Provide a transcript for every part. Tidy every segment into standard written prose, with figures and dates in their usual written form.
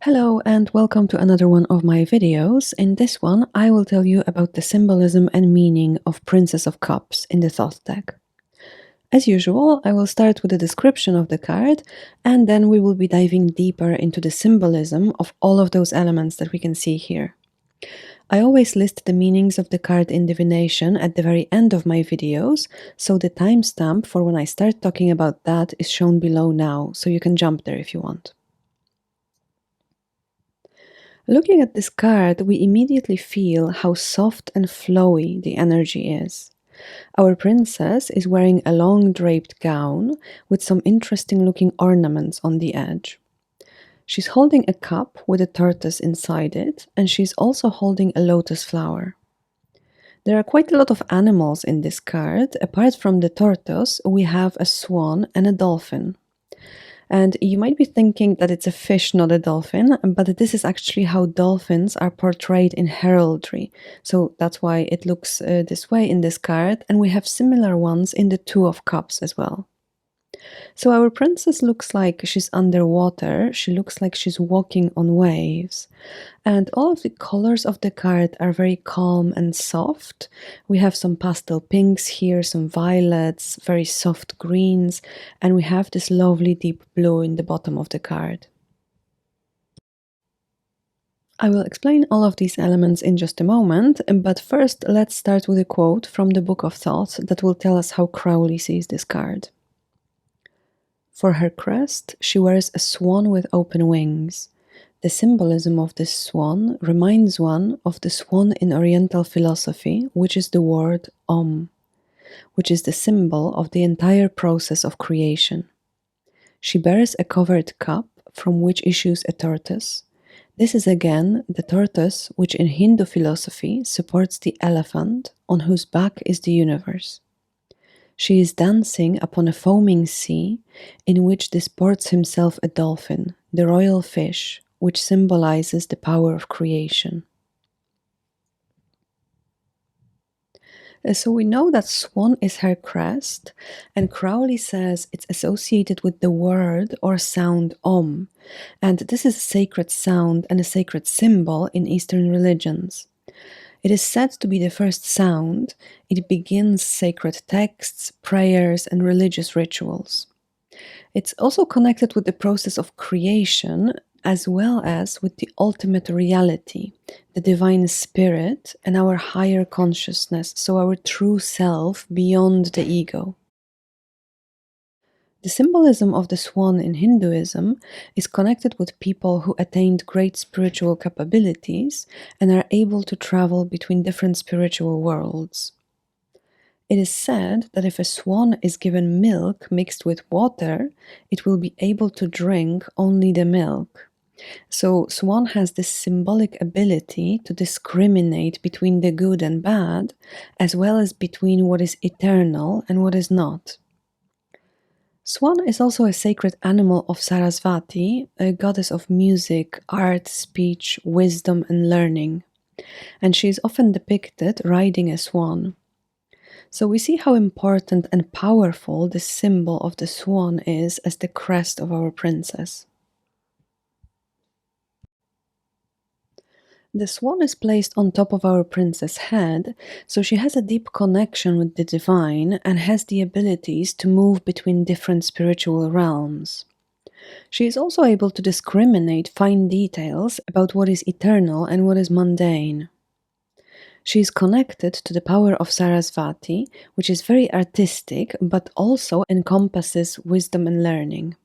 Hello and welcome to another one of my videos. In this one, I will tell you about the symbolism and meaning of Princess of Cups in the Thoth deck. As usual, I will start with a description of the card, and then we will be diving deeper into the symbolism of all of those elements that we can see here. I always list the meanings of the card in Divination at the very end of my videos, so the timestamp for when I start talking about that is shown below now, so you can jump there if you want. Looking at this card, we immediately feel how soft and flowy the energy is. Our princess is wearing a long draped gown with some interesting looking ornaments on the edge. She's holding a cup with a tortoise inside it, and she's also holding a lotus flower. There are quite a lot of animals in this card. Apart from the tortoise, we have a swan and a dolphin. And you might be thinking that it's a fish, not a dolphin, but this is actually how dolphins are portrayed in heraldry. So that's why it looks this way in this card, and we have similar ones in the Two of Cups as well. So our princess looks like she's underwater, she looks like she's walking on waves. And all of the colors of the card are very calm and soft. We have some pastel pinks here, some violets, very soft greens, and we have this lovely deep blue in the bottom of the card. I will explain all of these elements in just a moment, but first let's start with a quote from the Book of Thoth that will tell us how Crowley sees this card. For her crest, she wears a swan with open wings. The symbolism of this swan reminds one of the swan in Oriental philosophy, which is the word Om, which is the symbol of the entire process of creation. She bears a covered cup from which issues a tortoise. This is again the tortoise which in Hindu philosophy supports the elephant on whose back is the universe. She is dancing upon a foaming sea in which disports himself a dolphin, the royal fish, which symbolizes the power of creation. So we know that swan is her crest, and Crowley says it's associated with the word or sound Om, and this is a sacred sound and a sacred symbol in Eastern religions. It is said to be the first sound. It begins sacred texts, prayers, and religious rituals. It's also connected with the process of creation, as well as with the ultimate reality, the divine spirit, and our higher consciousness, so our true self beyond the ego. The symbolism of the swan in Hinduism is connected with people who attained great spiritual capabilities and are able to travel between different spiritual worlds. It is said that if a swan is given milk mixed with water, it will be able to drink only the milk. So swan has this symbolic ability to discriminate between the good and bad, as well as between what is eternal and what is not. Swan is also a sacred animal of Sarasvati, a goddess of music, art, speech, wisdom, and learning, and she is often depicted riding a swan. So we see how important and powerful this symbol of the swan is as the crest of our princess. The swan is placed on top of our princess' head, so she has a deep connection with the divine and has the abilities to move between different spiritual realms. She is also able to discriminate fine details about what is eternal and what is mundane. She is connected to the power of Sarasvati, which is very artistic but also encompasses wisdom and learning.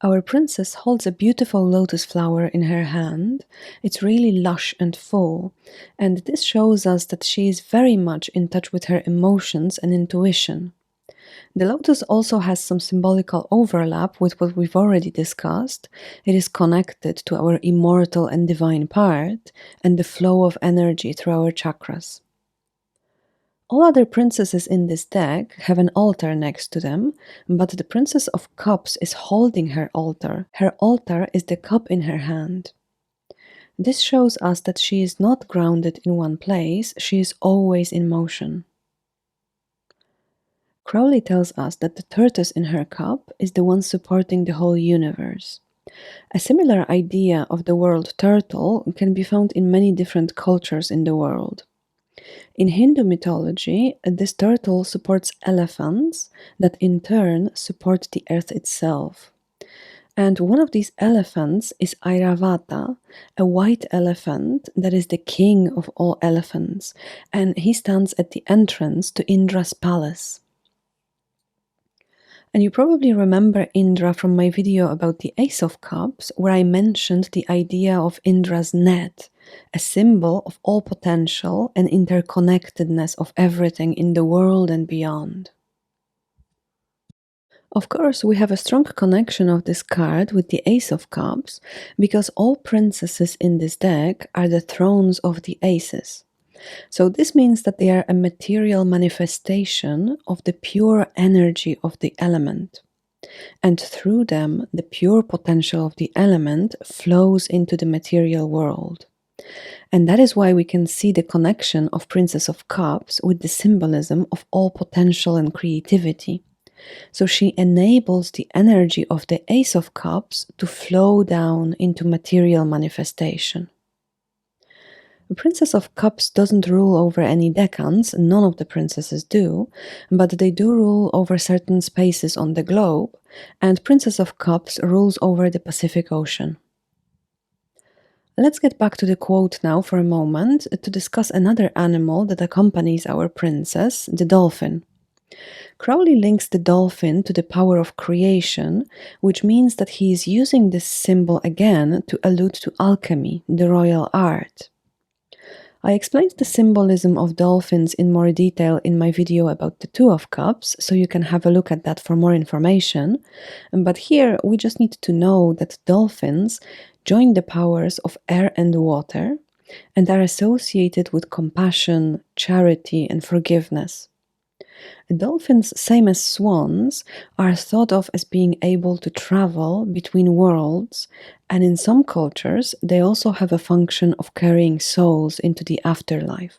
Our princess holds a beautiful lotus flower in her hand. It's really lush and full, and this shows us that she is very much in touch with her emotions and intuition. The lotus also has some symbolical overlap with what we've already discussed. It is connected to our immortal and divine part, and the flow of energy through our chakras. All other princesses in this deck have an altar next to them, but the Princess of Cups is holding her altar. Her altar is the cup in her hand. This shows us that she is not grounded in one place, she is always in motion. Crowley tells us that the tortoise in her cup is the one supporting the whole universe. A similar idea of the world turtle can be found in many different cultures in the world. In Hindu mythology, this turtle supports elephants that in turn support the earth itself. And one of these elephants is Airavata, a white elephant that is the king of all elephants, and he stands at the entrance to Indra's palace. And you probably remember Indra from my video about the Ace of Cups, where I mentioned the idea of Indra's net, a symbol of all potential and interconnectedness of everything in the world and beyond. Of course, we have a strong connection of this card with the Ace of Cups, because all princesses in this deck are the thrones of the aces. So this means that they are a material manifestation of the pure energy of the element. And through them, the pure potential of the element flows into the material world. And that is why we can see the connection of Princess of Cups with the symbolism of all potential and creativity. So she enables the energy of the Ace of Cups to flow down into material manifestation. The Princess of Cups doesn't rule over any decans, none of the princesses do, but they do rule over certain spaces on the globe, and Princess of Cups rules over the Pacific Ocean. Let's get back to the quote now for a moment to discuss another animal that accompanies our princess, the dolphin. Crowley links the dolphin to the power of creation, which means that he is using this symbol again to allude to alchemy, the royal art. I explained the symbolism of dolphins in more detail in my video about the Two of Cups, so you can have a look at that for more information. But here we just need to know that dolphins join the powers of air and water and are associated with compassion, charity, and forgiveness. Dolphins, same as swans, are thought of as being able to travel between worlds, and in some cultures, they also have a function of carrying souls into the afterlife.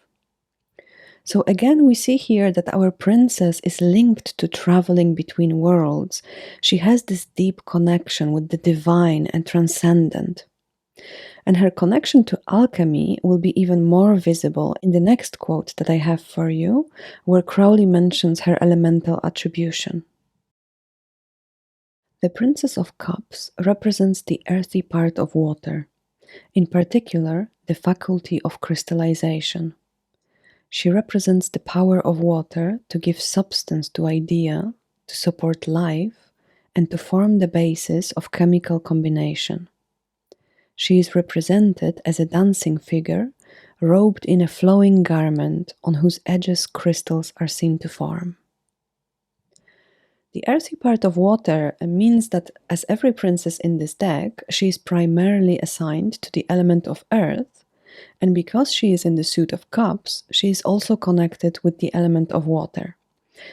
So again, we see here that our princess is linked to traveling between worlds. She has this deep connection with the divine and transcendent. And her connection to alchemy will be even more visible in the next quote that I have for you, where Crowley mentions her elemental attribution. The Princess of Cups represents the earthy part of water, in particular the faculty of crystallization. She represents the power of water to give substance to idea, to support life, and to form the basis of chemical combination. She is represented as a dancing figure, robed in a flowing garment on whose edges crystals are seen to form. The earthy part of water means that, as every princess in this deck, she is primarily assigned to the element of earth, and because she is in the suit of cups, she is also connected with the element of water.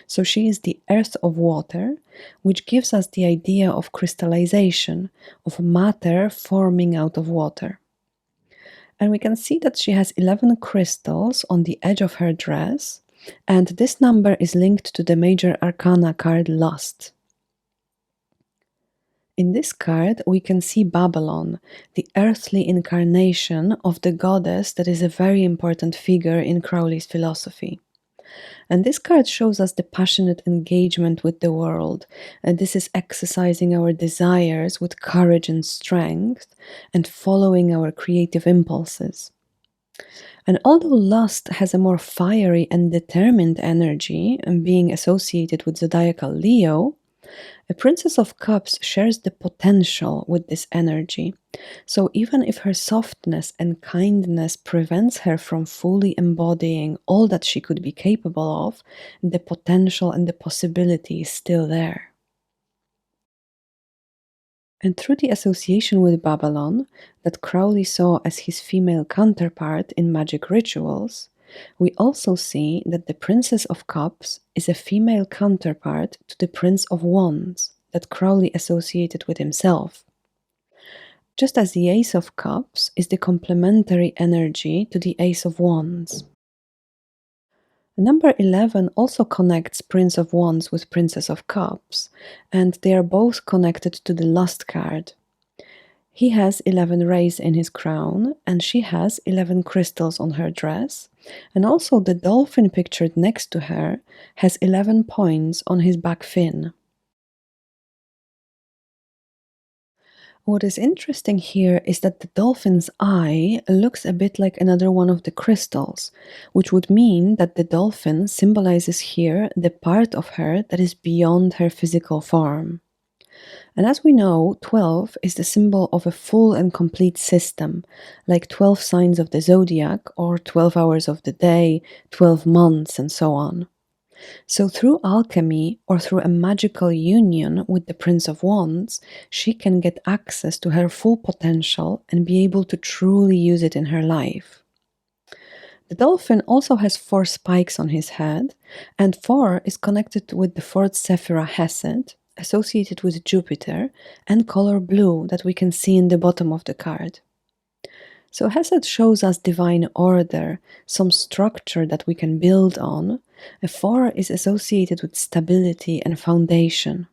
So she is the earth of water, which gives us the idea of crystallization, of matter forming out of water. And we can see that she has 11 crystals on the edge of her dress, and this number is linked to the major arcana card Lust. In this card, we can see Babylon, the earthly incarnation of the goddess that is a very important figure in Crowley's philosophy. And this card shows us the passionate engagement with the world, and this is exercising our desires with courage and strength, and following our creative impulses. And although Lust has a more fiery and determined energy, and being associated with zodiacal Leo, a Princess of Cups shares the potential with this energy. So even if her softness and kindness prevents her from fully embodying all that she could be capable of, the potential and the possibility is still there. And through the association with Babylon, that Crowley saw as his female counterpart in magic rituals, we also see that the Princess of Cups is a female counterpart to the Prince of Wands that Crowley associated with himself. Just as the Ace of Cups is the complementary energy to the Ace of Wands. Number 11 also connects Prince of Wands with Princess of Cups, and they are both connected to the Lust card. He has 11 rays in his crown, and she has 11 crystals on her dress. And also, the dolphin pictured next to her has 11 points on his back fin. What is interesting here is that the dolphin's eye looks a bit like another one of the crystals, which would mean that the dolphin symbolizes here the part of her that is beyond her physical form. And as we know, 12 is the symbol of a full and complete system, like 12 signs of the zodiac, or 12 hours of the day, 12 months, and so on. So, through alchemy or through a magical union with the Prince of Wands, she can get access to her full potential and be able to truly use it in her life. The dolphin also has 4 spikes on his head, and 4 is connected with the fourth Sephira Hesed, associated with Jupiter, and color blue that we can see in the bottom of the card. So Hesed shows us divine order, some structure that we can build on. A 4 is associated with stability and foundation.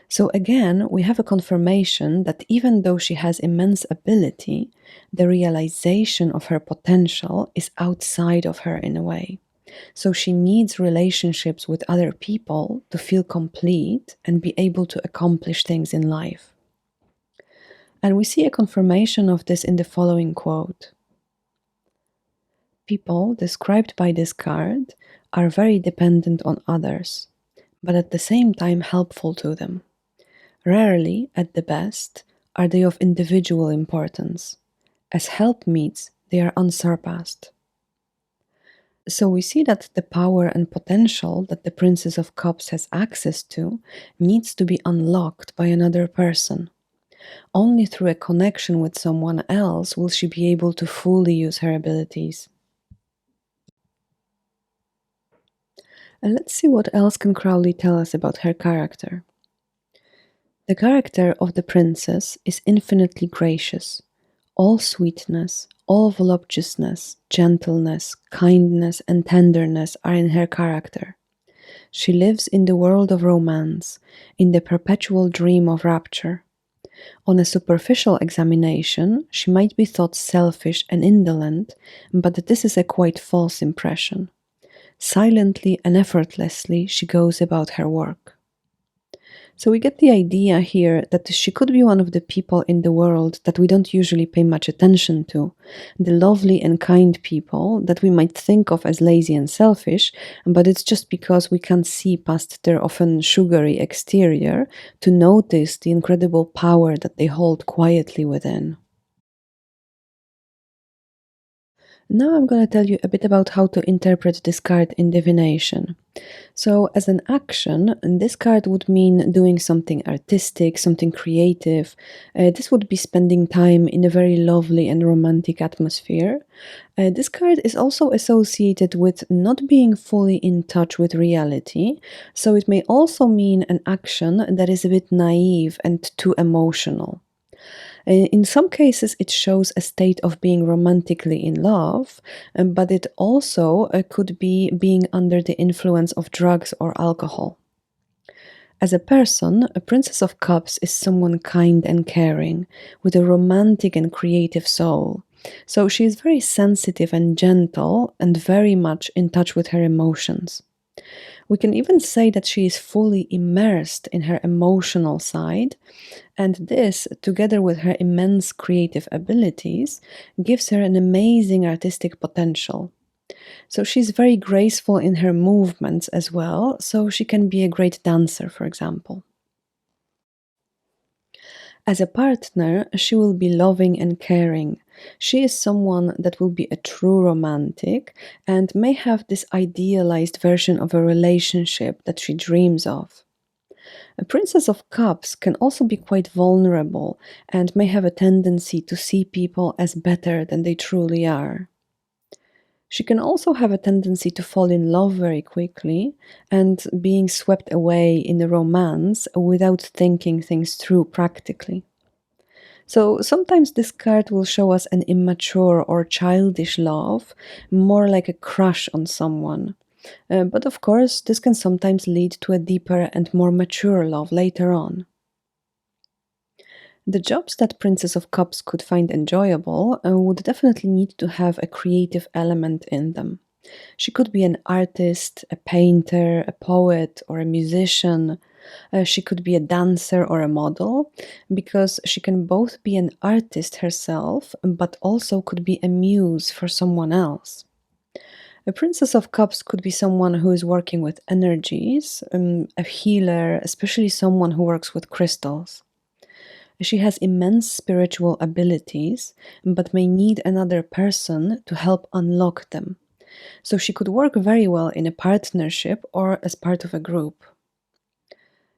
So again, we have a confirmation that even though she has immense ability, the realization of her potential is outside of her in a way. So she needs relationships with other people to feel complete and be able to accomplish things in life. And we see a confirmation of this in the following quote. People described by this card are very dependent on others, but at the same time helpful to them. Rarely, at the best, are they of individual importance. As helpmeets, they are unsurpassed. So we see that the power and potential that the Princess of Cups has access to needs to be unlocked by another person. Only through a connection with someone else will she be able to fully use her abilities. And let's see what else can Crowley tell us about her character. The character of the princess is infinitely gracious. All sweetness, all voluptuousness, gentleness, kindness, and tenderness are in her character. She lives in the world of romance, in the perpetual dream of rapture. On a superficial examination, she might be thought selfish and indolent, but this is a quite false impression. Silently and effortlessly, she goes about her work. So we get the idea here that she could be one of the people in the world that we don't usually pay much attention to, the lovely and kind people that we might think of as lazy and selfish, but it's just because we can't see past their often sugary exterior to notice the incredible power that they hold quietly within. Now I'm going to tell you a bit about how to interpret this card in divination. So, as an action, this card would mean doing something artistic, something creative. This would be spending time in a very lovely and romantic atmosphere. This card is also associated with not being fully in touch with reality, so it may also mean an action that is a bit naive and too emotional. In some cases, it shows a state of being romantically in love, but it also could be being under the influence of drugs or alcohol. As a person, a Princess of Cups is someone kind and caring, with a romantic and creative soul. So she is very sensitive and gentle, and very much in touch with her emotions. We can even say that she is fully immersed in her emotional side, and this, together with her immense creative abilities, gives her an amazing artistic potential. So she's very graceful in her movements as well, so she can be a great dancer, for example. As a partner, she will be loving and caring. She is someone that will be a true romantic and may have this idealized version of a relationship that she dreams of. A Princess of Cups can also be quite vulnerable and may have a tendency to see people as better than they truly are. She can also have a tendency to fall in love very quickly and being swept away in a romance without thinking things through practically. So sometimes this card will show us an immature or childish love, more like a crush on someone. But of course, this can sometimes lead to a deeper and more mature love later on. The jobs that Princess of Cups could find enjoyable would definitely need to have a creative element in them. She could be an artist, a painter, a poet, or a musician. She could be a dancer or a model, because she can both be an artist herself, but also could be a muse for someone else. A Princess of Cups could be someone who is working with energies, a healer, especially someone who works with crystals. She has immense spiritual abilities, but may need another person to help unlock them. So she could work very well in a partnership or as part of a group.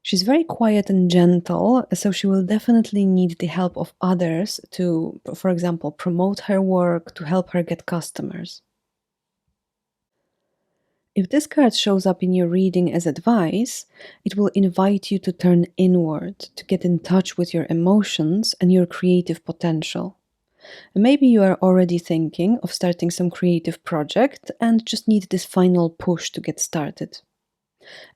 She's very quiet and gentle, so she will definitely need the help of others to, for example, promote her work, to help her get customers. If this card shows up in your reading as advice, it will invite you to turn inward, to get in touch with your emotions and your creative potential. Maybe you are already thinking of starting some creative project and just need this final push to get started.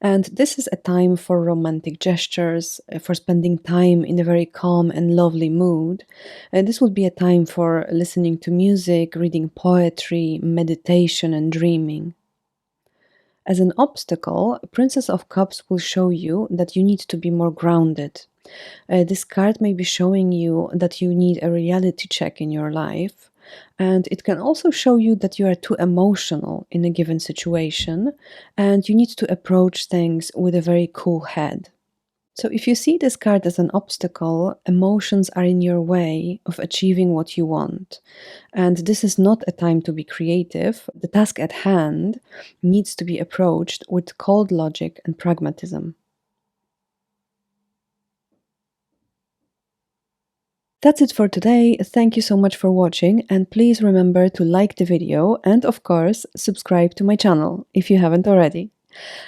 And this is a time for romantic gestures, for spending time in a very calm and lovely mood. This would be a time for listening to music, reading poetry, meditation, and dreaming. As an obstacle, Princess of Cups will show you that you need to be more grounded. This card may be showing you that you need a reality check in your life, and it can also show you that you are too emotional in a given situation, and you need to approach things with a very cool head. So, if you see this card as an obstacle, emotions are in your way of achieving what you want. And this is not a time to be creative. The task at hand needs to be approached with cold logic and pragmatism. That's it for today. Thank you so much for watching, and please remember to like the video and, of course, subscribe to my channel if you haven't already.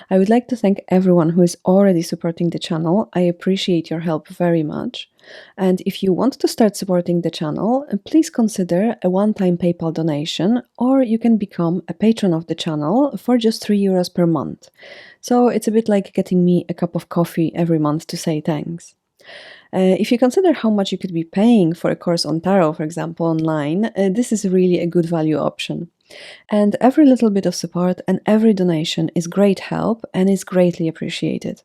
I would like to thank everyone who is already supporting the channel. I appreciate your help very much. And if you want to start supporting the channel, please consider a one-time PayPal donation, or you can become a patron of the channel for just €3 per month. So it's a bit like getting me a cup of coffee every month to say thanks. If you consider how much you could be paying for a course on tarot, for example, online, this is really a good value option. And every little bit of support and every donation is great help and is greatly appreciated.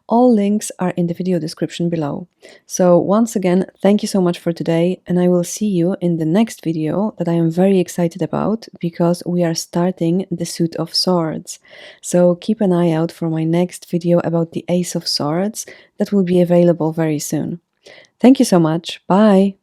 All links are in the video description below. So once again, thank you so much for today, and I will see you in the next video that I am very excited about, because we are starting the Suit of Swords. So keep an eye out for my next video about the Ace of Swords that will be available very soon. Thank you so much. Bye!